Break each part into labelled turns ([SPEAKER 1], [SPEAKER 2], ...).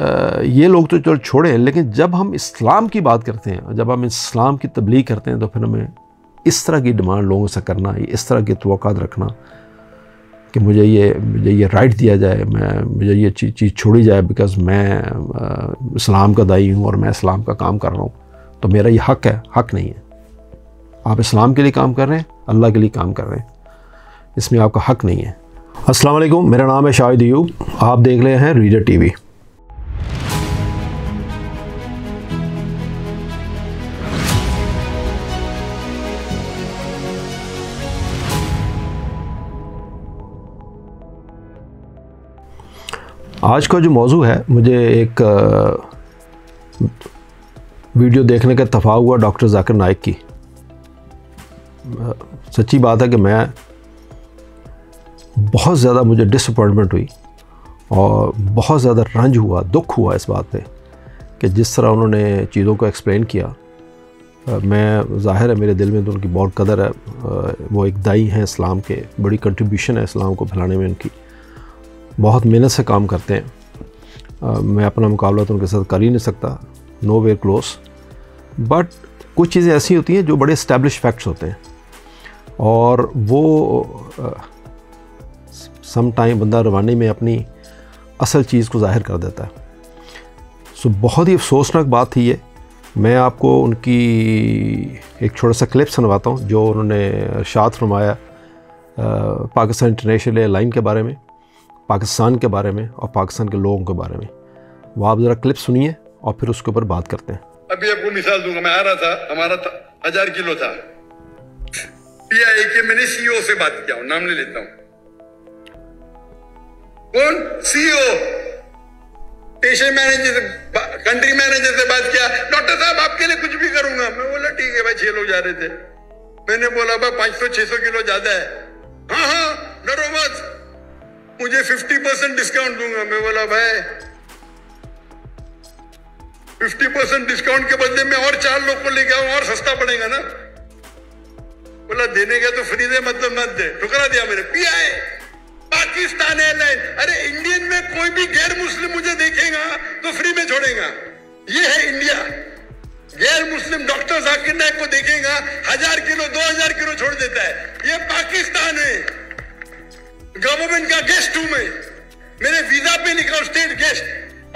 [SPEAKER 1] ये लोग तो चलो छोड़ें, लेकिन जब हम इस्लाम की बात करते हैं, जब हम इस्लाम की तबलीग करते हैं, तो फिर हमें इस तरह की डिमांड लोगों से करना, इस तरह की तवक्कुआत रखना कि मुझे ये राइट दिया जाए, मुझे ये चीज़ छोड़ी जाए बिकॉज़ मैं इस्लाम का दाई हूँ और मैं इस्लाम का काम कर रहा हूँ, तो मेरा ये हक़ है। हक़ नहीं है। आप इस्लाम के लिए काम कर रहे हैं, अल्लाह के लिए काम कर रहे हैं, इसमें आपका हक़ नहीं है। अस्सलाम वालेकुम, मेरा नाम है शाहिद अयूब, आप देख रहे हैं रीडर टीवी। आज का जो मौजू है, मुझे एक वीडियो देखने का इत्तफ़ाक़ हुआ डॉक्टर ज़ाकिर नाइक की। सच्ची बात है कि मैं बहुत ज़्यादा मुझे डिसअपॉइंटमेंट हुई और बहुत ज़्यादा रंज हुआ, दुख हुआ इस बात पे कि जिस तरह उन्होंने चीज़ों को एक्सप्लेन किया। मैं ज़ाहिर है मेरे दिल में तो उनकी बहुत कदर है, वो एक दाई हैं इस्लाम के, बड़ी कंट्रीब्यूशन है इस्लाम को फैलाने में उनकी, बहुत मेहनत से काम करते हैं। मैं अपना मुकाबला तो उनके साथ कर ही नहीं सकता, नो वेयर क्लोज, बट कुछ चीज़ें ऐसी होती हैं जो बड़े इस्टेब्लिश फैक्ट्स होते हैं और वो सम टाइम बंदा रवानी में अपनी असल चीज़ को ज़ाहिर कर देता है। सो बहुत ही अफसोसनाक बात थी ये। मैं आपको उनकी एक छोटा सा क्लिप सुनवाता हूँ जो उन्होंने इरशाद फरमाया पाकिस्तान इंटरनेशनल एयरलाइन के बारे में, पाकिस्तान के बारे में और पाकिस्तान के लोगों के बारे में। वो आप ज़रा क्लिप सुनिए और फिर उसके ऊपर बात करते हैं।
[SPEAKER 2] अभी आपको मिसाल दूंगा, मैं आ रहा था, हमारा 1000 किलो था, पीआई के मैंने सीईओ से बात किया, नाम नहीं लेता हूं, कौन सीईओ, स्टेशन मैनेजर से, कंट्री मैनेजर से बात किया, डॉक्टर साहब आपके लिए कुछ भी करूंगा। मैं बोला ठीक है भाई, 6 लोग जा रहे थे, मैंने बोला भाई 500-600 किलो ज्यादा है, हाँ डरो मत, मुझे 50% डिस्काउंट दूंगा। मैं बोला भाई 50% डिस्काउंट के बदले में और 4 लोग को लेके आऊं और सस्ता पड़ेगा ना। बोला देने का तो फ्री दे, मतलब मत दे। ठुकरा दिया मैंने। पीआई पाकिस्तान एयरलाइन, अरे इंडियन में कोई भी गैर मुस्लिम मुझे देखेगा तो फ्री में छोड़ेगा। ये है इंडिया। गैर मुस्लिम डॉक्टर जाकिर नाइक को देखेगा 1000 किलो 2000 किलो छोड़ देता है। ये पाकिस्तान है, गवर्नमेंट का गेस्ट हूं मैं, मेरे वीजा पे लिखा स्टेट गेस्ट,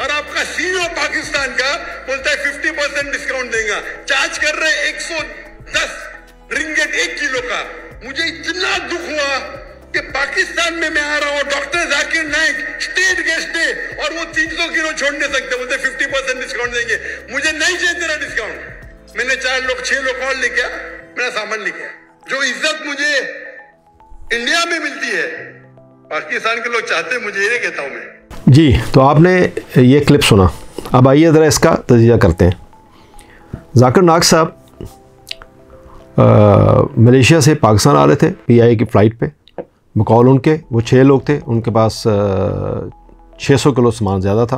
[SPEAKER 2] और आपका सीईओ पाकिस्तान का बोलता है 50% डिस्काउंट देगा, चार्ज कर रहे 110 रिंगेट 1 किलो का। मुझे इतना दुख हुआ कि पाकिस्तान में मैं आ रहा हूं, doctor Zakir Naik state guest है और वो 300 किलो छोड़ नहीं सकते, बोलते 50% डिस्काउंट देंगे। मुझे नहीं चाहिए तेरा डिस्काउंट। मैंने 6 लोग और लेके आया, मेरा सामान लेके आया। जो इज्जत मुझे इंडिया में मिलती है, पाकिस्तान के लोग चाहते हैं मुझे, ये कहता हूं मैं।
[SPEAKER 1] जी, तो आपने ये क्लिप सुना, अब आइए ज़रा इसका तजिया करते हैं। ज़ाकिर नाइक साहब मलेशिया से पाकिस्तान आ रहे थे पीआई की फ़्लाइट पे। बकौल उनके वो 6 लोग थे, उनके पास 600 किलो सामान ज़्यादा था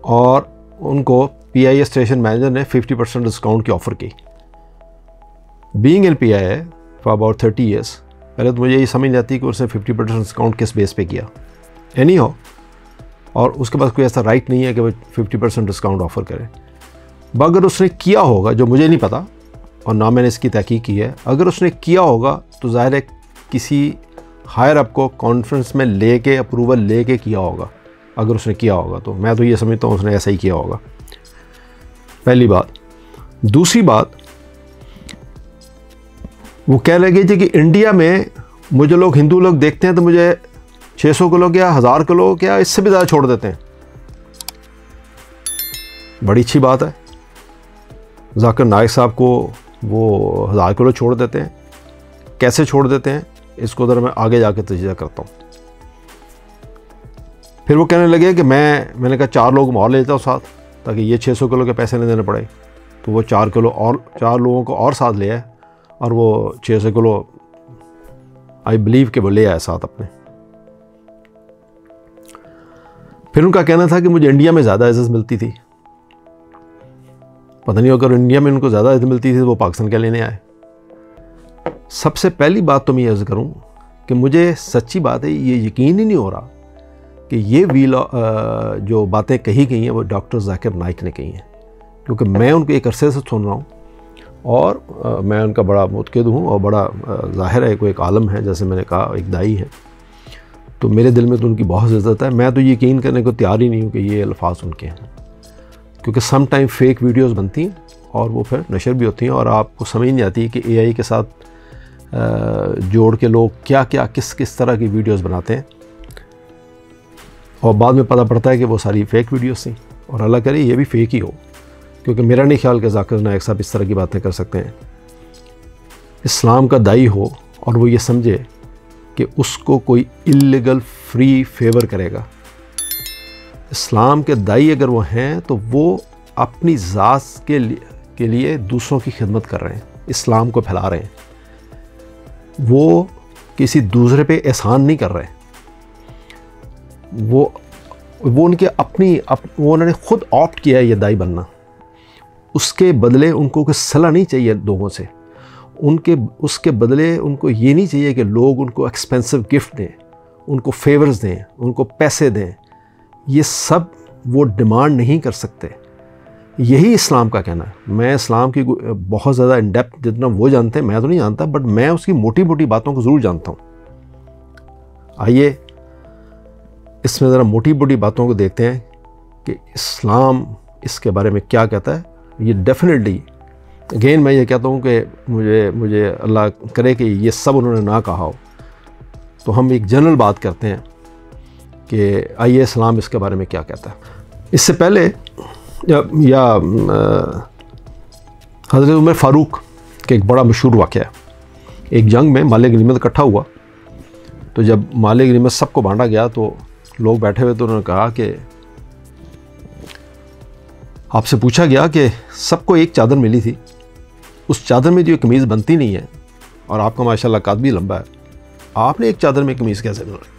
[SPEAKER 1] और उनको पीआई स्टेशन मैनेजर ने 50% डिस्काउंट की ऑफ़र की। Being in pi for about 30 years, पहले तो मुझे ये समझ नहीं आती कि उसने 50% डिस्काउंट किस बेस पे किया, एनी हो, और उसके पास कोई ऐसा राइट नहीं है कि वो 50% डिस्काउंट ऑफ़र करे। अगर उसने किया होगा, जो मुझे नहीं पता और ना मैंने इसकी तहकीक की है, अगर उसने किया होगा तो ज़ाहिर है किसी हायर अप को कॉन्फ्रेंस में लेके अप्रूवल लेके किया होगा। अगर उसने किया होगा तो मैं तो ये समझता हूँ उसने ऐसा ही किया होगा, पहली बात। दूसरी बात, वो कह लगे थे कि इंडिया में मुझे लोग, हिंदू लोग देखते हैं तो मुझे 600 किलो क्या 1000 किलो क्या इससे भी ज़्यादा छोड़ देते हैं। बड़ी अच्छी बात है, ज़ाकिर नाइक साहब को वो 1000 किलो छोड़ देते हैं। कैसे छोड़ देते हैं इसको ज़रा मैं आगे जाके तजिया करता हूँ। फिर वो कहने लगे कि मैंने कहा 4 लोग और ले लेता हूँ साथ, ताकि ये 600 किलो के पैसे नहीं देने पड़े। तो वो 4 लोगों को और साथ ले आए और वो 600 किलो आई बिलीव के वो ले आए साथ अपने। फिर उनका कहना था कि मुझे इंडिया में ज़्यादा इज्जत मिलती थी। पता नहीं अगर इंडिया में उनको ज़्यादा इज्जत मिलती थी तो वो पाकिस्तान क्या लेने आए। सबसे पहली बात तो मैं अर्ज़ करूं कि मुझे सच्ची बात है ये यकीन ही नहीं हो रहा कि ये जो बातें कही गई हैं वो डॉक्टर जाकिर नाइक ने कही हैं, क्योंकि मैं उनको एक अरसे से सुन रहा हूँ और मैं उनका बड़ा मुतक़िद हूँ और बड़ा ज़ाहिर है कोई एक आलम है, जैसे मैंने कहा एक दाई है, तो मेरे दिल में तो उनकी बहुत इज़्ज़त है। मैं तो यकीन करने को तैयार ही नहीं हूँ कि ये अल्फाज उनके हैं, क्योंकि सम टाइम फेक वीडियोस बनती हैं और वो फिर नशर भी होती हैं और आपको समझ नहीं आती है कि एआई के साथ जोड़ के लोग क्या क्या किस किस तरह की वीडियोस बनाते हैं, और बाद में पता पड़ता है कि वो सारी फ़ेक वीडियोस थी। और अल्लाह करे ये भी फ़ेक ही हो, क्योंकि मेरा नहीं ख्याल कि जाकिर नाइक साहब इस तरह की बातें कर सकते हैं। इस्लाम का दाई हो और वो ये समझे कि उसको कोई इल्लीगल फ्री फेवर करेगा। इस्लाम के दाई अगर वो हैं तो वो अपनी ज़ात के लिए दूसरों की खिदमत कर रहे हैं, इस्लाम को फैला रहे हैं, वो किसी दूसरे पे एहसान नहीं कर रहे हैं। वो उनके वो उन्होंने ख़ुद ऑप्ट किया है ये दाई बनना, उसके बदले उनको कोई सलाह नहीं चाहिए लोगों से, उसके बदले उनको ये नहीं चाहिए कि लोग उनको एक्सपेंसिव गिफ्ट दें, उनको फेवर्स दें, उनको पैसे दें। ये सब वो डिमांड नहीं कर सकते। यही इस्लाम का कहना है। मैं इस्लाम की बहुत ज़्यादा इन डेप्थ जितना वो जानते हैं मैं तो नहीं जानता, बट मैं उसकी मोटी मोटी बातों को ज़रूर जानता हूँ। आइए इसमें ज़रा मोटी मोटी बातों को देखते हैं कि इस्लाम इसके बारे में क्या कहता है। ये डेफिनेटली अगेन मैं ये कहता हूँ कि मुझे अल्लाह करे कि ये सब उन्होंने ना कहा हो, तो हम एक जनरल बात करते हैं कि आइए इस्लाम इसके बारे में क्या कहता है। इससे पहले या हज़रत उमर फ़ारूक के एक बड़ा मशहूर वाक़या है। एक जंग में माल गनीमत इकट्ठा हुआ, तो जब माल गनीमत सबको बांटा गया तो लोग बैठे हुए तो उन्होंने कहा कि आपसे पूछा गया कि सबको एक चादर मिली थी, उस चादर में जो कमीज़ बनती नहीं है और आपका माशाल्लाह कद भी लंबा है, आपने एक चादर में कमीज़ कैसे बनाई?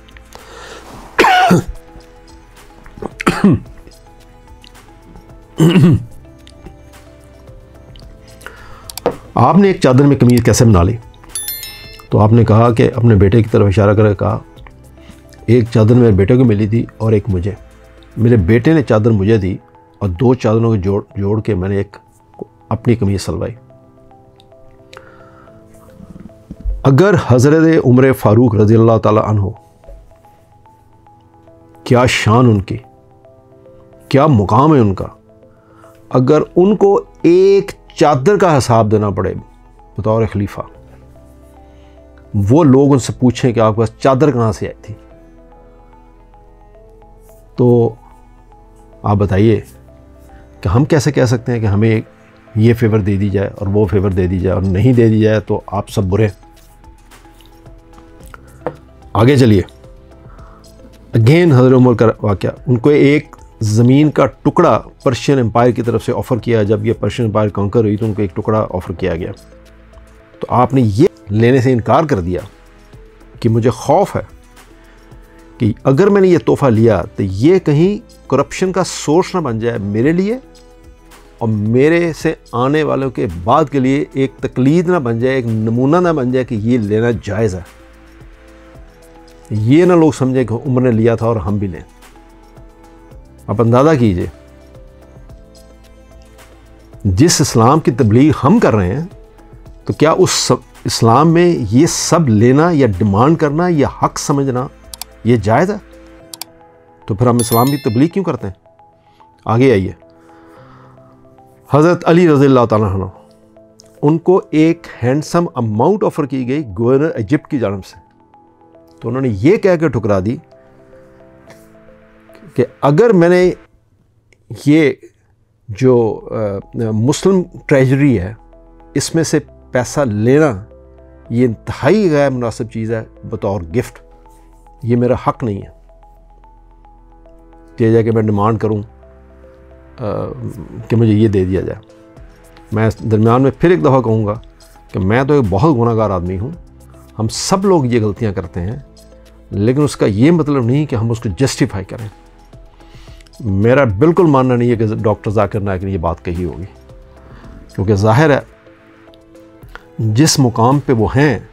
[SPEAKER 1] आपने एक चादर में कमीज़ कैसे बना ली? तो आपने कहा कि अपने बेटे की तरफ इशारा करके कहा, एक चादर मेरे बेटे को मिली थी और एक मुझे, मेरे बेटे ने चादर मुझे दी और दो चादरों को जोड़ के मैंने एक अपनी कमीज़ सिलवाई। अगर हज़रत उमर फ़ारूक रज़ी अल्लाह ताला अन्हु, क्या शान उनकी, क्या मुकाम है उनका, अगर उनको एक चादर का हिसाब देना पड़े बतौर खलीफा, वो लोग उनसे पूछें कि आपके पास चादर कहाँ से आई थी, तो आप बताइए कि हम कैसे कह सकते हैं कि हमें ये फेवर दे दी जाए और वो फेवर दे दी जाए, और नहीं दे दी जाए तो आप सब बुरे। आगे चलिए, अगेन हज़रत उमर का वाक़या। उनको एक ज़मीन का टुकड़ा पर्शियन एम्पायर की तरफ से ऑफ़र किया। जब ये पर्शियन एम्पायर कॉन्कर हुई तो उनको एक टुकड़ा ऑफ़र किया गया, तो आपने ये लेने से इनकार कर दिया कि मुझे खौफ है कि अगर मैंने ये तोहफ़ा लिया तो ये कहीं करप्शन का सोर्स ना बन जाए मेरे लिए और मेरे से आने वालों के बाद के लिए एक तकलीद ना बन जाए, एक नमूना ना बन जाए कि ये लेना जायज़ है। ये ना लोग समझें कि उमर ने लिया था और हम भी लें। आप अंदाज़ा कीजिए, जिस इस्लाम की तबलीग हम कर रहे हैं, तो क्या उस इस्लाम में ये सब लेना या डिमांड करना या हक समझना ये जायज़ है? तो फिर हम इस्लाम की तबलीग क्यों करते हैं? आगे आइए, हज़रत अली रज़ियल्लाहु ताला अन्हु, उनको एक हैंडसम अमाउंट ऑफ़र की गई गवर्नर इजिप्ट की जानिब से, तो उन्होंने ये कह के ठुकरा दी कि अगर मैंने ये जो मुस्लिम ट्रेजरी है इसमें से पैसा लेना, ये इंतहाई गैर मुनासिब चीज़ है बतौर गिफ्ट, ये मेरा हक़ नहीं है कि जाके मैं डिमांड करूं कि मुझे ये दे दिया जाए। मैं दरमियान में फिर एक दफ़ा कहूँगा कि मैं तो एक बहुत गुनाहगार आदमी हूँ, हम सब लोग ये गलतियाँ करते हैं, लेकिन उसका ये मतलब नहीं कि हम उसको जस्टिफाई करें। मेरा बिल्कुल मानना नहीं है कि डॉक्टर जाकिर नाइक ने ये बात कही होगी, क्योंकि ज़ाहिर है जिस मुकाम पे वो हैं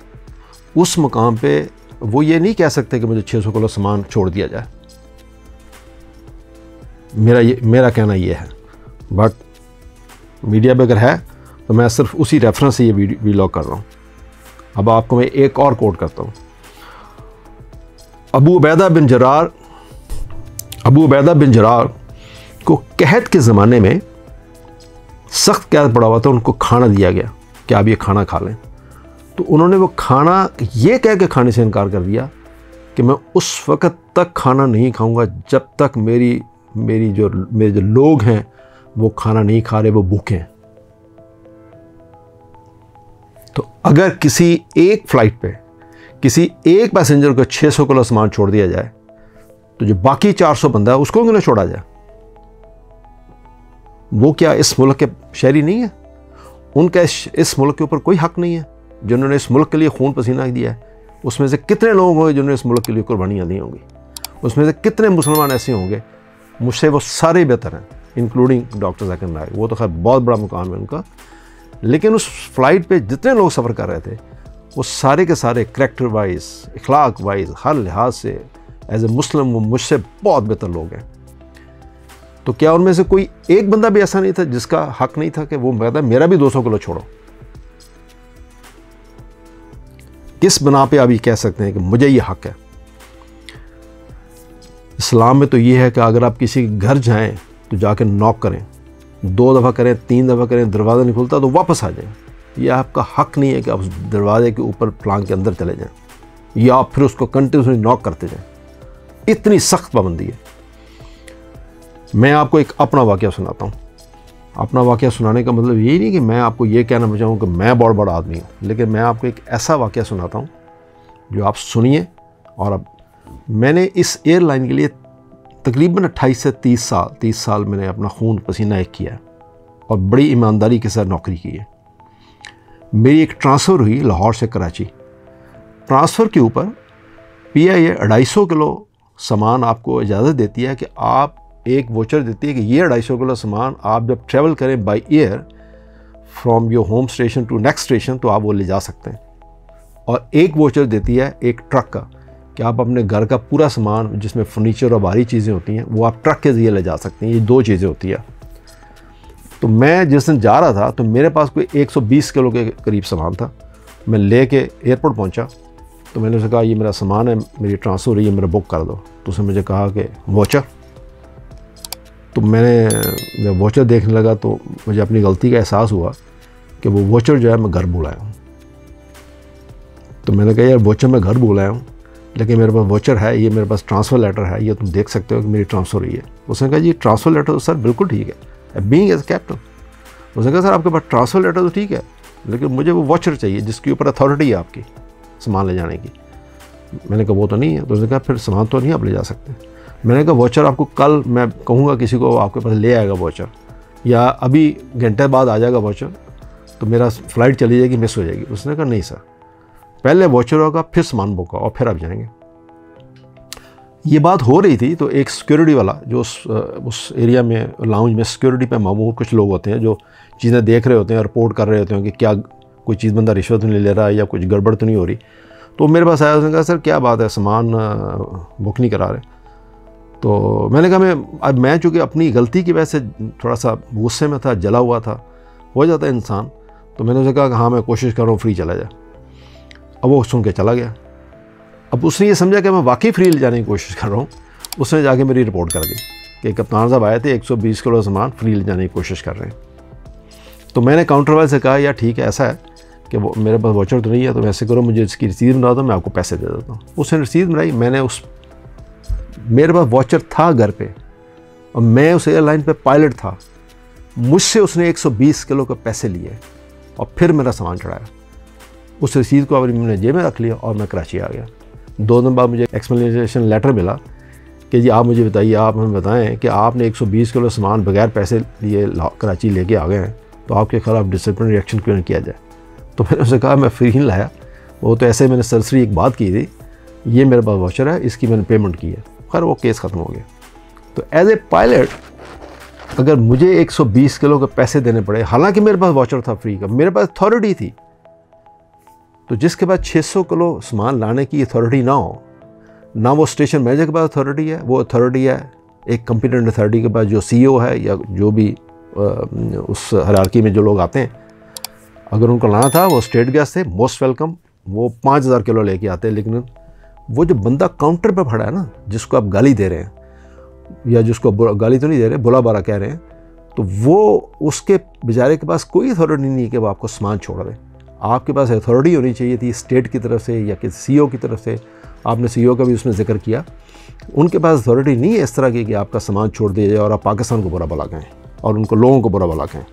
[SPEAKER 1] उस मुकाम पे वो ये नहीं कह सकते कि मुझे 600 किलो सामान छोड़ दिया जाए। मेरा कहना ये है, बट मीडिया पे अगर है तो मैं सिर्फ उसी रेफरेंस से ये वीलॉग कर रहा हूँ। अब आपको मैं एक और कोट करता हूँ। अबू उबैदा बिन जरार को कहत के ज़माने में सख्त कैद पड़ा हुआ था, उनको खाना दिया गया कि आप ये खाना खा लें। तो उन्होंने वो खाना ये कह के खाने से इनकार कर दिया कि मैं उस वक़्त तक खाना नहीं खाऊंगा जब तक मेरे जो लोग हैं वो खाना नहीं खा रहे, वो भूखे हैं। तो अगर किसी एक फ़्लाइट पे किसी एक पैसेंजर को 600 किलो सामान छोड़ दिया जाए तो जो बाकी 400 बंदा है उसको क्यों ना छोड़ा जाए? वो क्या इस मुल्क के शहरी नहीं है? उनका इस मुल्क के ऊपर कोई हक नहीं है? जिन्होंने इस मुल्क के लिए खून पसीना दिया है, उसमें से कितने लोग होंगे जिन्होंने इस मुल्क के लिए कुर्बानियाँ दी होंगी? उसमें से कितने मुसलमान ऐसे होंगे? मुझसे वो सारे बेहतर हैं, इंक्लूडिंग डॉक्टर ज़ाकिर नाइक। वो तो खैर बहुत बड़ा मुकाम है उनका, लेकिन उस फ्लाइट पे जितने लोग सफ़र कर रहे थे वो सारे के सारे करैक्टर वाइज, इखलाक वाइज, हर लिहाज से एज ए मुस्लिम वो मुझसे बहुत बेहतर लोग हैं। तो क्या उनमें से कोई एक बंदा भी ऐसा नहीं था जिसका हक नहीं था कि वो कहता मेरा भी 200 किलो छोड़ो? किस बना पे आप ये कह सकते हैं कि मुझे ये हक है? इस्लाम में तो ये है कि अगर आप किसी के घर जाएं तो जाकर नॉक करें, 2 दफ़ा करें, 3 दफ़ा करें, दरवाज़ा नहीं खुलता तो वापस आ जाएं। यह आपका हक नहीं है कि आप उस दरवाजे के ऊपर प्लांग के अंदर चले जाएं या आप फिर उसको कंटिन्यूसली नॉक करते जाएं। इतनी सख्त पाबंदी है। मैं आपको एक अपना वाक़या सुनाता हूँ। अपना वाक़या सुनाने का मतलब यही नहीं कि मैं आपको ये कहना चाहूँ कि मैं बहुत बड़ा आदमी हूँ, लेकिन मैं आपको एक ऐसा वाक़या सुनाता हूँ जो आप सुनिए। और अब मैंने इस एयरलाइन के लिए तकरीबन 28 से 30 साल मैंने अपना खून पसीना एक किया है और बड़ी ईमानदारी के साथ नौकरी की है। मेरी एक ट्रांसफ़र हुई लाहौर से कराची। ट्रांसफ़र के ऊपर PIA 250 किलो सामान आपको इजाज़त देती है कि आप एक वोचर देती है कि ये 250 किलो सामान आप जब ट्रैवल करें by air from your home station to next station तो आप वो ले जा सकते हैं। और एक वोचर देती है एक ट्रक का कि आप अपने घर का पूरा सामान जिसमें फर्नीचर और भारी चीज़ें होती हैं वो आप ट्रक के ज़रिए ले जा सकते हैं। ये 2 चीज़ें होती है। तो मैं जिस दिन जा रहा था तो मेरे पास कोई 120 किलो के करीब सामान था। मैं ले के एयरपोर्ट पहुंचा तो मैंने उसे कहा ये मेरा सामान है, मेरी ट्रांसफ़र हो रही है, मेरा बुक कर दो। तो उसने मुझे कहा कि वोचर। तो मैंने जब वोचर देखने लगा तो मुझे अपनी गलती का एहसास हुआ कि वो वोचर जो है मैं घर भूल आया हूँ। तो मैंने कहा यार वोचर मैं घर भूल आया हूँ, लेकिन मेरे पास वोचर है, ये मेरे पास ट्रांसफ़र लेटर है, ये तुम देख सकते हो कि मेरी ट्रांसफ़र हुई है। उसने कहा जी ट्रांसफ़र लेटर तो सर बिल्कुल ठीक है, बीइंग एज कैप्टन। उसने कहा सर आपके पास ट्रांसफ़र लेटर तो ठीक है, लेकिन मुझे वो वोचर चाहिए जिसके ऊपर अथॉरिटी है आपकी सामान ले जाने की। मैंने कहा वो तो नहीं है। तो उसने कहा फिर सामान तो नहीं आप ले जा सकते। मैंने कहा वोचर आपको कल मैं कहूँगा किसी को आपके पास ले आएगा वोचर, या अभी घंटे बाद आ जाएगा वोचर, तो मेरा फ़्लाइट चली जाएगी, मिस हो जाएगी। उसने कहा नहीं सर, पहले वोचर होगा फिर सामान बुक होगा और फिर आप जाएंगे। ये बात हो रही थी तो एक सिक्योरिटी वाला जो उस एरिया में लाउंज में सिक्योरिटी पे मामूल कुछ लोग होते हैं जो चीज़ें देख रहे होते हैं, रिपोर्ट कर रहे होते हैं कि क्या कोई चीज़ बंदा रिश्वत नहीं ले रहा है या कुछ गड़बड़ तो नहीं हो रही। तो मेरे पास आया, उसने कहा सर क्या बात है सामान बुक नहीं करा रहे। तो मैंने कहा मैं चूँकि अपनी गलती की वजह से थोड़ा सा गुस्से में था, जला हुआ था, हो जाता है इंसान। तो मैंने उसे कहा कि हाँ मैं कोशिश कर रहा हूँ फ्री चला जाए। अब वो सुन के चला गया। अब उसने ये समझा कि मैं वाकई फ्री ले जाने की कोशिश कर रहा हूँ। उसने जाके मेरी रिपोर्ट कर दी कि कप्तान साहब आए थे 120 किलो सामान फ्री ले जाने की कोशिश कर रहे हैं। तो मैंने काउंटर वाले से कहा यार ठीक है, ऐसा है कि वो मेरे पास वोचर तो नहीं है, तो मैं ऐसे करो मुझे इसकी रसीद बना दो, मैं आपको पैसे दे देता हूँ। उसने रसीद बनाई, मैंने मेरे पास वोचर था घर पे और मैं उस एयरलाइन पे पायलट था। मुझसे उसने 120 किलो के पैसे लिए और फिर मेरा सामान चढ़ाया। उस रसीद को मैंने जेब में रख लिया और मैं कराची आ गया। 2 दिन बाद मुझे एक्सप्लेनेशन लेटर मिला कि जी आप मुझे बताइए, आप हमें बताएं कि आपने 120 किलो सामान बगैर पैसे लिए कराची लेके आ गए हैं, तो आपके खिलाफ डिसिप्लिनरी एक्शन क्यों नहीं किया जाए। तो मैंने उससे कहा मैं फ्री नहीं लाया, वो तो ऐसे मैंने सरसरी एक बात की थी, ये मेरे पास वाचर है, इसकी मैंने पेमेंट की है। खैर वो केस ख़त्म हो गया। तो एज ए पायलट अगर मुझे 120 किलो के पैसे देने पड़े, हालांकि मेरे पास वाचर था फ्री का, मेरे पास अथॉरिटी थी, तो जिसके पास 600 किलो सामान लाने की अथॉरिटी ना हो, ना वो स्टेशन मैनेजर के पास अथॉरिटी है, वो अथॉरिटी है एक कंपिटेंट अथॉरिटी के पास जो CEO है या जो भी उस हायरार्की में जो लोग आते हैं, अगर उनको लाना था वो स्टेट गैस थे, मोस्ट वेलकम, वो 5000 किलो लेके आते हैं। लेकिन वो जो बंदा काउंटर पे खड़ा है ना, जिसको आप गाली दे रहे हैं या जिसको गाली तो नहीं दे रहे, बुला बारा कह रहे हैं, तो वो उसके बेचारे के पास कोई अथॉरिटी नहीं है कि वो आपको सामान छोड़ दे। आपके पास अथॉरिटी होनी चाहिए थी स्टेट की तरफ से या किसी CEO की तरफ से। आपने CEO का भी उसमें जिक्र किया, उनके पास अथॉरिटी नहीं है इस तरह की कि आपका सामान छोड़ दिया जाए और आप पाकिस्तान को बुरा भला कहें और उनको लोगों को बुरा भला कहें।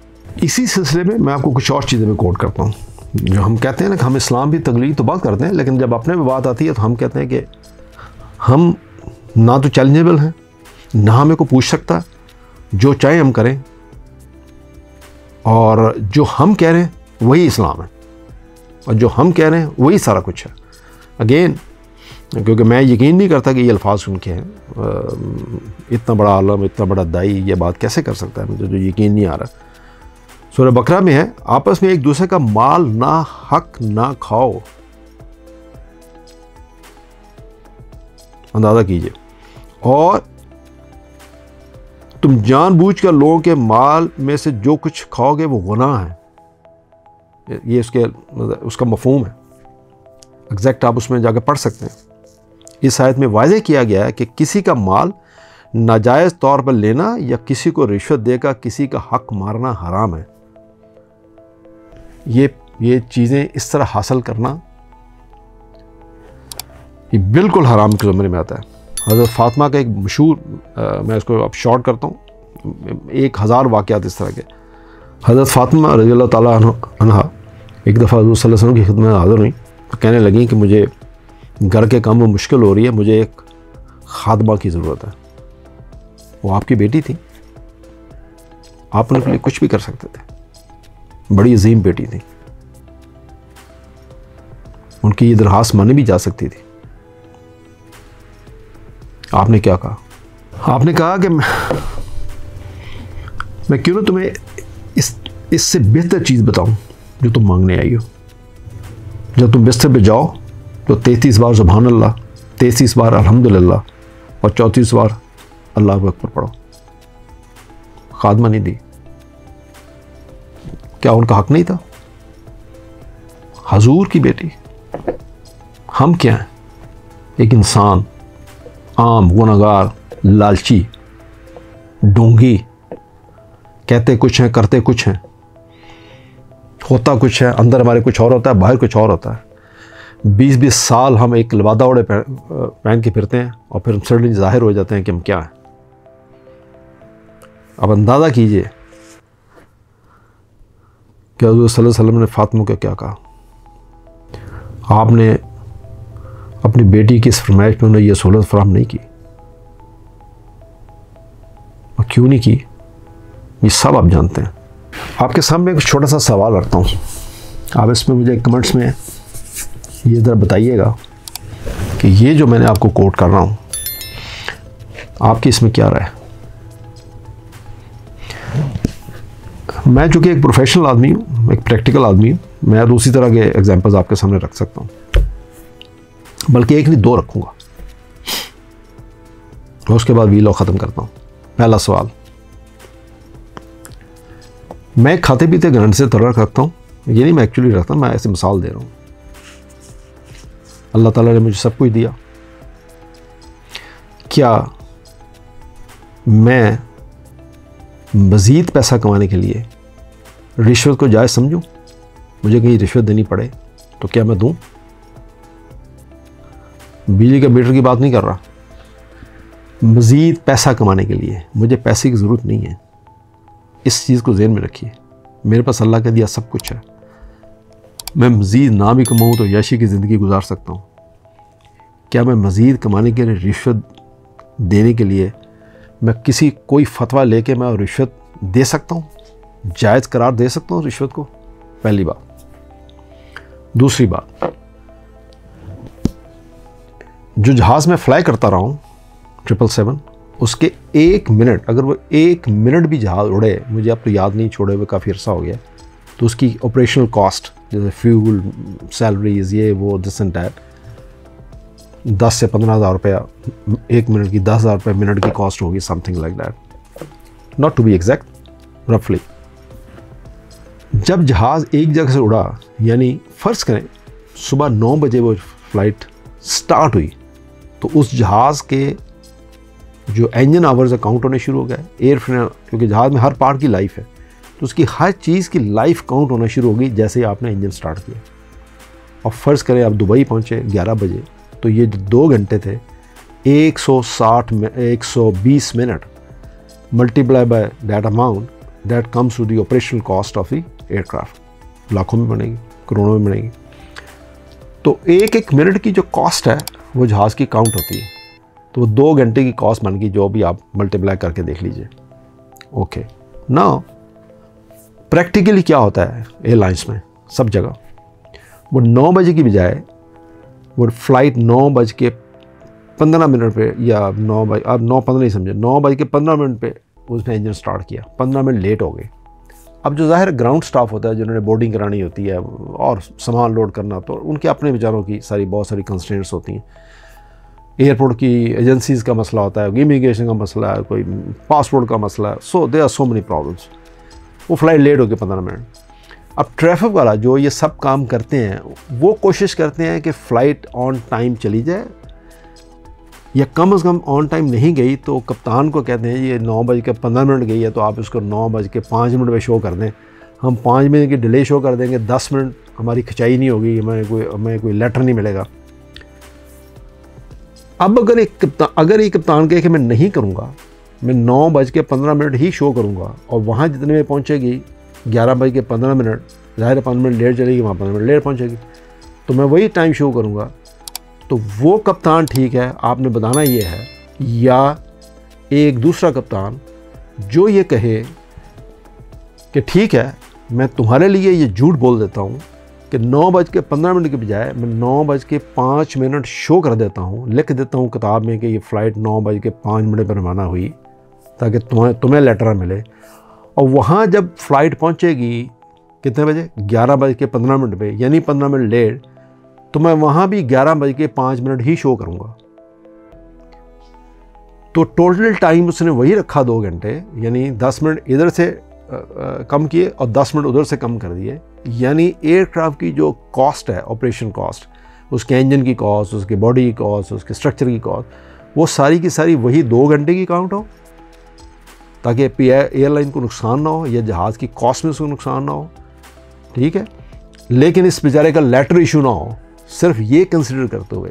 [SPEAKER 1] इसी सिलसिले में मैं आपको कुछ और चीज़ें में कोट करता हूँ। जो हम कहते हैं ना कि हम इस्लाम भी तकलीद तो बात करते हैं, लेकिन जब अपने में बात आती है तो हम कहते हैं कि हम ना तो चैलेंजेबल हैं, ना हमें को पूछ सकता, जो चाहे हम करें, और जो हम कह रहे हैं वही इस्लाम है और जो हम कह रहे हैं वही सारा कुछ है। अगेन, क्योंकि मैं यकीन नहीं करता कि ये अल्फाज सुन के हैं, इतना बड़ा आलम, इतना बड़ा दाई ये बात कैसे कर सकता है, मुझे तो यकीन नहीं आ रहा। सूरह बकरा में है, आपस में एक दूसरे का माल ना हक ना खाओ। अंदाजा कीजिए, और तुम जानबूझकर लोगों के माल में से जो कुछ खाओगे वो गुनाह है। ये उसका मफहूम है, एग्जैक्ट आप उसमें जाकर पढ़ सकते हैं। इस आयत में वाज़ेह किया गया है कि किसी का माल नाजायज़ तौर पर लेना या किसी को रिश्वत देकर किसी का हक मारना हराम है। ये चीज़ें इस तरह हासिल करना ये बिल्कुल हराम के ज़ुमरे में आता है। हज़रत फ़ातिमा का एक मशहूर, मैं इसको अब शॉर्ट करता हूँ, 1000 वाक़यात इस तरह के। हज़रत फ़ातिमा रज़ियल्लाहु ताला अन्हा एक दफ़ा हुज़ूर सल्लल्लाहु अलैहि वसल्लम की खिदमत में हाज़िर हुई तो कहने लगी कि मुझे घर के काम में मुश्किल हो रही है, मुझे एक खादमा की ज़रूरत है। वो आपकी बेटी थी, आप उनके लिए कुछ भी कर सकते थे, बड़ी अजीम बेटी थी, उनकी ये दरख्वास्त मानी भी जा सकती थी। आपने क्या कहा? आपने कहा कि मैं क्यों ना तुम्हें इससे बेहतर चीज़ बताऊं जो तुम मांगने आई हो। जब तुम बिस्तर पे जाओ तो 33 बार सुभान अल्लाह, 33 बार अल्हम्दुलिल्लाह और 34 बार अल्लाह अकबर पढ़ो। खादमा नहीं दी, क्या उनका हक नहीं था? हुजूर की बेटी। हम क्या हैं? एक इंसान, आम, गुनहगार, लालची, ढोंगी, कहते कुछ हैं करते कुछ हैं, होता कुछ है, अंदर हमारे कुछ और होता है, बाहर कुछ और होता है। 20-20 साल हम एक लिबादा ओढ़े पहन के फिरते हैं और फिर सडनली जाहिर हो जाते हैं कि हम क्या हैं। अब अंदाज़ा कीजिए कि हुज़ूर सल्लल्लाहु अलैहि वसल्लम ने फ़ातिमा को क्या कहा। आपने अपनी बेटी की इस फरमाइश पर उन्हें यह सहूलत फराहम नहीं की, और क्यों नहीं की ये सब आप जानते हैं। आपके सामने एक छोटा सा सवाल रखता हूँ, आप इसमें मुझे कमेंट्स में ये ज़रा बताइएगा कि ये जो मैंने आपको कोट कर रहा हूँ आपकी इसमें क्या राय है। मैं चूँकि एक प्रोफेशनल आदमी हूँ, एक प्रैक्टिकल आदमी हूँ, मैं दूसरी तरह के एग्जांपल्स आपके सामने रख सकता हूँ, बल्कि एक नहीं 2 रखूँगा और उसके बाद वीडियो ख़त्म करता हूँ। पहला सवाल, मैं खाते पीते घंटे से तलक रखता हूँ, ये नहीं मैं एक्चुअली रखता, मैं ऐसे मिसाल दे रहा हूँ। अल्लाह ताला ने मुझे सब कुछ दिया, क्या मैं मज़ीद पैसा कमाने के लिए रिश्वत को जायज़ समझूं? मुझे कहीं रिश्वत देनी पड़े तो क्या मैं दूं? बिजली का मीटर की बात नहीं कर रहा, मज़ीद पैसा कमाने के लिए मुझे पैसे की ज़रूरत नहीं है। इस चीज़ को ज़हन में रखिए, मेरे पास अल्लाह का दिया सब कुछ है, मैं मज़ीद ना भी कमाऊँ तो यशी की ज़िंदगी गुजार सकता हूँ। क्या मैं मज़ीद कमाने के लिए रिश्वत देने के लिए मैं कोई फतवा लेके मैं रिश्वत दे सकता हूँ, जायज़ करार दे सकता हूँ रिश्वत को? पहली बात। दूसरी बात, जो जहाज़ में फ्लाई करता रहा हूँ 777, उसके 1 मिनट, अगर वो 1 मिनट भी जहाज़ उड़े, मुझे अब तो याद नहीं, छोड़े हुए काफ़ी अर्सा हो गया, तो उसकी ऑपरेशनल कॉस्ट जैसे फ्यूल, सैलरीज, ये वो, दिस एंड दैट, 10 से 15,000 रुपया एक मिनट की, 10,000 रुपये मिनट की कॉस्ट होगी, something like that, not to be exact, रफली। जब जहाज़ एक जगह से उड़ा, यानी फ़र्ज़ करें सुबह 9 बजे वो फ़्लाइट स्टार्ट हुई, तो उस जहाज़ के जो इंजन आवर्स काउंट होने शुरू हो गए, एयर फ्रेन, क्योंकि जहाज़ में हर पार्ट की लाइफ है, तो उसकी हर चीज़ की लाइफ काउंट होना शुरू हो गई जैसे ही आपने इंजन स्टार्ट किया। और फ़र्ज़ करें आप दुबई पहुँचे 11 बजे, तो ये जो 2 घंटे थे, 120 minute multiply by that amount, that comes to the operational cost of the aircraft. लाखों में बनेगी, करोड़ों में बनेगी। तो एक एक मिनट की जो कॉस्ट है वो जहाज़ की काउंट होती है, तो वो 2 घंटे की कॉस्ट बन गई, जो भी आप मल्टीप्लाई करके देख लीजिए। ओके, नाउ प्रैक्टिकली क्या होता है एयरलाइंस में सब जगह, वो 9 बजे की बजाय वो फ़्लाइट 9:15 पे, या 9 बजे, अब 9:15 नहीं समझे, 9:15 पे उसने इंजन स्टार्ट किया, 15 मिनट लेट हो गए। अब जो ज़ाहिर ग्राउंड स्टाफ होता है, जिन्होंने बोर्डिंग करानी होती है और सामान लोड करना, तो उनके अपने बेचारों की बहुत सारी कंस्ट्रेंट्स होती हैं। एयरपोर्ट की एजेंसीज़ का मसला होता है, इमिग्रेशन का मसला है, कोई पासपोर्ट का मसला है, so there are so many problems. वो फ़्लाइट लेट हो गई 15 मिनट। अब ट्रैफिक वाला जो ये सब काम करते हैं, वो कोशिश करते हैं कि फ़्लाइट ऑन टाइम चली जाए, या कम से कम ऑन टाइम नहीं गई तो कप्तान को कहते हैं ये 9:15 गई है, तो आप इसको 9:05 पे शो कर दें। हम 5 मिनट की डिले शो कर देंगे, 10 मिनट हमारी खिंचाई नहीं होगी, हमें कोई लेटर नहीं मिलेगा। अब अगर ये कप्तान कहे कि मैं नहीं करूँगा, मैं 9:15 ही शो करूँगा, और वहाँ जितने में पहुँचेगी 11:15, ज़ाहिर 5 मिनट लेट चलेगी, वहाँ 5 मिनट लेट पहुँचेगी, तो मैं वही टाइम शो करूँगा, तो वो कप्तान ठीक है, आपने बताना ये है। या एक दूसरा कप्तान जो ये कहे कि ठीक है, मैं तुम्हारे लिए ये झूठ बोल देता हूँ कि 9:15 की बजाय मैं 9:05 शो कर देता हूँ, लिख देता हूँ किताब में कि ये फ़्लाइट 9:05 पर रवाना हुई, ताकि तुम्हें लेटर मिले। और वहाँ जब फ़्लाइट पहुँचेगी कितने बजे, 11:15 पे, यानी 15 मिनट लेट, तो मैं वहाँ भी 11:05 ही शो करूँगा। तो टोटल टाइम उसने वही रखा 2 घंटे, यानी 10 मिनट इधर से कम किए और 10 मिनट उधर से कम कर दिए। यानी एयरक्राफ्ट की जो कॉस्ट है, ऑपरेशन कॉस्ट, उसके इंजन की कॉस्ट, उसके बॉडी की कॉस्ट, उसके स्ट्रक्चर की कॉस्ट, वो सारी की सारी वही 2 घंटे की काउंट हो, ताकि एयरलाइन को नुकसान ना हो या जहाज़ की कॉस्ट में उसको नुकसान ना हो। ठीक है, लेकिन इस बेचारे का लेटर इशू ना हो, सिर्फ ये कंसिडर करते हुए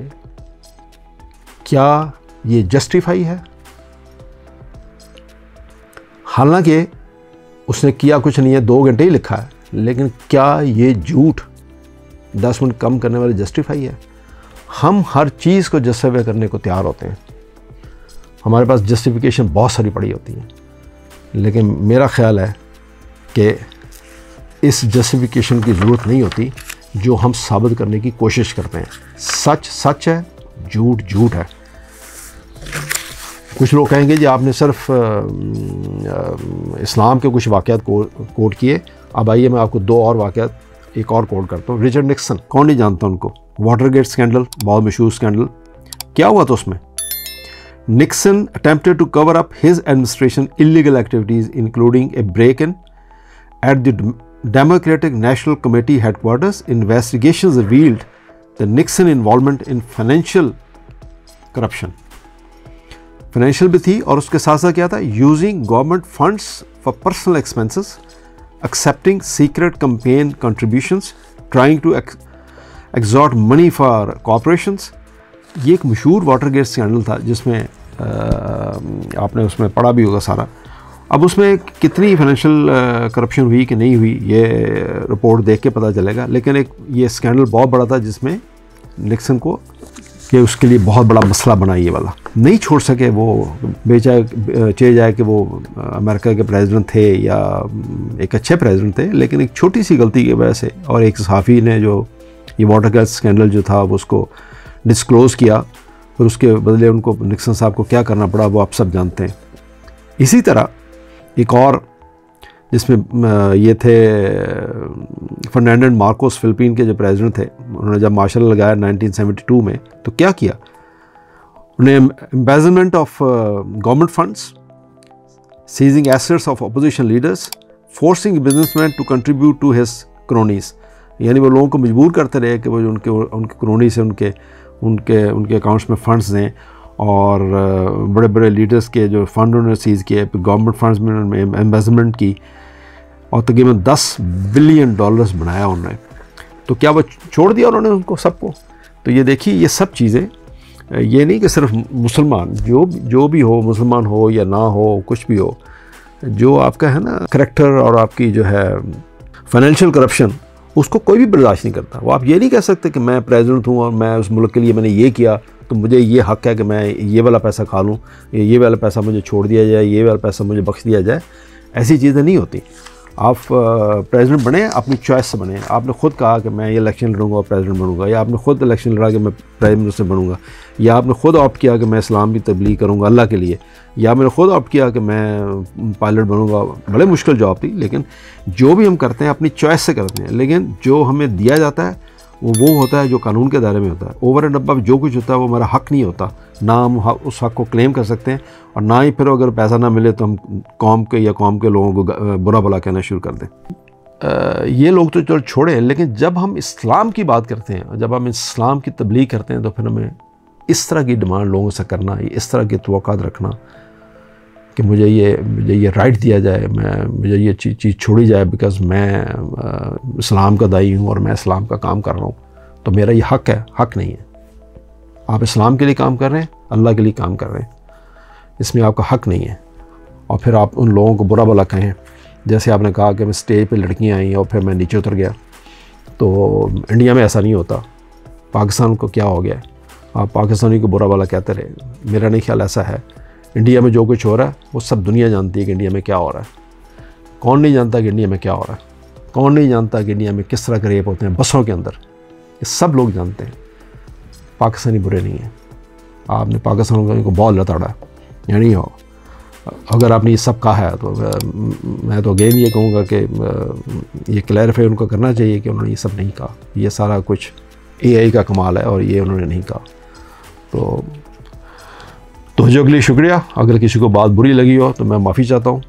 [SPEAKER 1] क्या ये जस्टिफाई है। हालांकि उसने किया कुछ नहीं है, 2 घंटे ही लिखा है, लेकिन क्या ये झूठ 10 मिनट कम करने वाले जस्टिफाई है। हम हर चीज़ को जस्टिफाई करने को तैयार होते हैं, हमारे पास जस्टिफिकेशन बहुत सारी पड़ी होती है, लेकिन मेरा ख्याल है कि इस जस्टिफिकेशन की ज़रूरत नहीं होती जो हम साबित करने की कोशिश करते हैं। सच सच है, झूठ झूठ है। कुछ लोग कहेंगे जी आपने सिर्फ इस्लाम के कुछ वाक़यात कोट किए। अब आइए मैं आपको 2 और वाक़यात एक और कोट करता हूँ। रिचर्ड निक्सन, कौन नहीं जानता उनको, वाटरगेट स्कैंडल, बहुत मशहूर स्कैंडल। क्या हुआ था उसमें? Nixon attempted to cover up his administration illegal activities including a break in at the Democratic National Committee headquarters. Investigations revealed the Nixon involvement in financial corruption. Financial भी थी, और उसके साथ साथ क्या था, using government funds for personal expenses, accepting secret campaign contributions, trying to extort money for corporations. ये एक मशहूर वाटरगेट स्कैंडल था जिसमें आपने उसमें पढ़ा भी होगा सारा। अब उसमें कितनी फाइनेंशियल करप्शन हुई कि नहीं हुई ये रिपोर्ट देख के पता चलेगा, लेकिन एक ये स्कैंडल बहुत बड़ा था जिसमें निक्सन को कि उसके लिए बहुत बड़ा मसला बना ये वाला। नहीं छोड़ सके वो, चाहे जाए कि वो अमेरिका के प्रेसिडेंट थे या एक अच्छे प्रेसिडेंट थे, लेकिन एक छोटी सी गलती की वजह से, और एक सहाफ़ी ने जो ये वाटरगेट स्कैंडल जो था वो उसको डिस्क्लोज़ किया, और उसके बदले उनको निक्सन साहब को क्या करना पड़ा वो आप सब जानते हैं। इसी तरह एक और जिसमें ये थे फर्नांडिनो मार्कोस, फिलिपीन के जो प्रेसिडेंट थे, उन्होंने जब मार्शल लगाया 1972 में, तो क्या किया, उन्हें embezzlement of government funds, seizing assets of opposition leaders, forcing businessmen to contribute to his cronies, यानी वो लोगों को मजबूर करते रहे कि वो उनके क्रोनी से उनके अकाउंट्स में फंड्स दें, और बड़े बड़े लीडर्स के जो फंड उन्होंने सीज़ किए, गवर्नमेंट फंड्स में उन्होंने एम्बेजमेंट की और तकरीबन $10 बिलियन बनाया उन्होंने। तो क्या वो छोड़ दिया उन्होंने उनको सबको? तो ये देखिए, ये सब चीज़ें, ये नहीं कि सिर्फ मुसलमान, जो भी हो, मुसलमान हो या ना हो, कुछ भी हो, जो आपका है ना करैक्टर और आपकी जो है फाइनेंशियल करप्शन, उसको कोई भी बर्दाश्त नहीं करता। वो आप ये नहीं कह सकते कि मैं प्रेसिडेंट हूँ और मैं उस मुल्क के लिए मैंने ये किया तो मुझे ये हक़ है कि मैं ये वाला पैसा खा लूँ, ये वाला पैसा मुझे छोड़ दिया जाए, ये वाला पैसा मुझे बख्श दिया जाए। ऐसी चीज़ें नहीं होती। आप प्रेसिडेंट बने अपनी चॉइस से बने। आपने ख़ुद कहा कि मैं ये इलेक्शन लड़ूंगा और प्रेसिडेंट बनूंगा, या आपने ख़ुद इलेक्शन लड़ा कि मैं प्राइम मिनिस्टर बनूंगा, या आपने ख़ुद ऑप्ट किया कि मैं इस्लाम की तबलीग करूंगा अल्लाह के लिए, या मैंने ख़ुद ऑप्ट किया कि मैं पायलट बनूंगा। बड़े मुश्किल जॉब थी, लेकिन जो भी हम करते हैं अपनी चॉइस से करते हैं। लेकिन जो हमें दिया जाता है वो होता है जो कानून के दायरे में होता है। ओवर एंड अबव जो कुछ होता है वो हमारा हक़ नहीं होता, ना हम उस हक़ को क्लेम कर सकते हैं, और ना ही फिर अगर पैसा ना मिले तो हम कौम के लोगों को बुरा भला कहना शुरू कर दें। ये लोग तो चलो छोड़े, लेकिन जब हम इस्लाम की बात करते हैं, जब हम इस्लाम की तबलीग करते हैं, तो फिर हमें इस तरह की डिमांड लोगों से करना, इस तरह की तवक्कुआत रखना कि मुझे ये राइट दिया जाए, मुझे ये चीज़ छोड़ी जाए बिकॉज़ मैं इस्लाम का दाई हूँ और मैं इस्लाम का काम कर रहा हूँ, तो मेरा ये हक़ है। हक़ नहीं है। आप इस्लाम के लिए काम कर रहे हैं, अल्लाह के लिए काम कर रहे हैं, इसमें आपका हक़ नहीं है। और फिर आप उन लोगों को बुरा भला कहें, जैसे आपने कहा कि मैं स्टेज पे लड़कियां आई और फिर मैं नीचे उतर गया, तो इंडिया में ऐसा नहीं होता। पाकिस्तान को क्या हो गया? आप पाकिस्तानी को बुरा भला कहते रहे। मेरा नहीं ख्याल ऐसा है। इंडिया में जो कुछ हो रहा है वो सब दुनिया जानती है कि इंडिया में क्या हो रहा है। कौन नहीं जानता कि इंडिया में क्या हो रहा है? कौन नहीं जानता कि इंडिया में किस तरह के रेप होते हैं बसों के अंदर? ये सब लोग जानते हैं। पाकिस्तानी बुरे नहीं हैं। आपने पाकिस्तान को बहुत लताड़ा, यानी हो अगर आपने ये सब कहा है, तो मैं तो अगेन ये कहूँगा कि ये क्लैरिफाई उनको करना चाहिए कि उन्होंने ये सब नहीं कहा। ये सारा कुछ AI का कमाल है और ये उन्होंने नहीं कहा। तो जो के लिए शुक्रिया। अगर किसी को बात बुरी लगी हो तो मैं माफ़ी चाहता हूँ।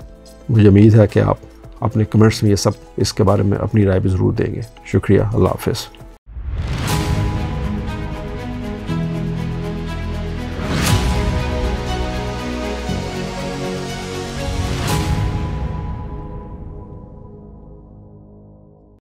[SPEAKER 1] मुझे उम्मीद है कि आप अपने कमेंट्स में ये सब इसके बारे में अपनी राय भी ज़रूर देंगे। शुक्रिया। अल्लाह हाफ़िज़।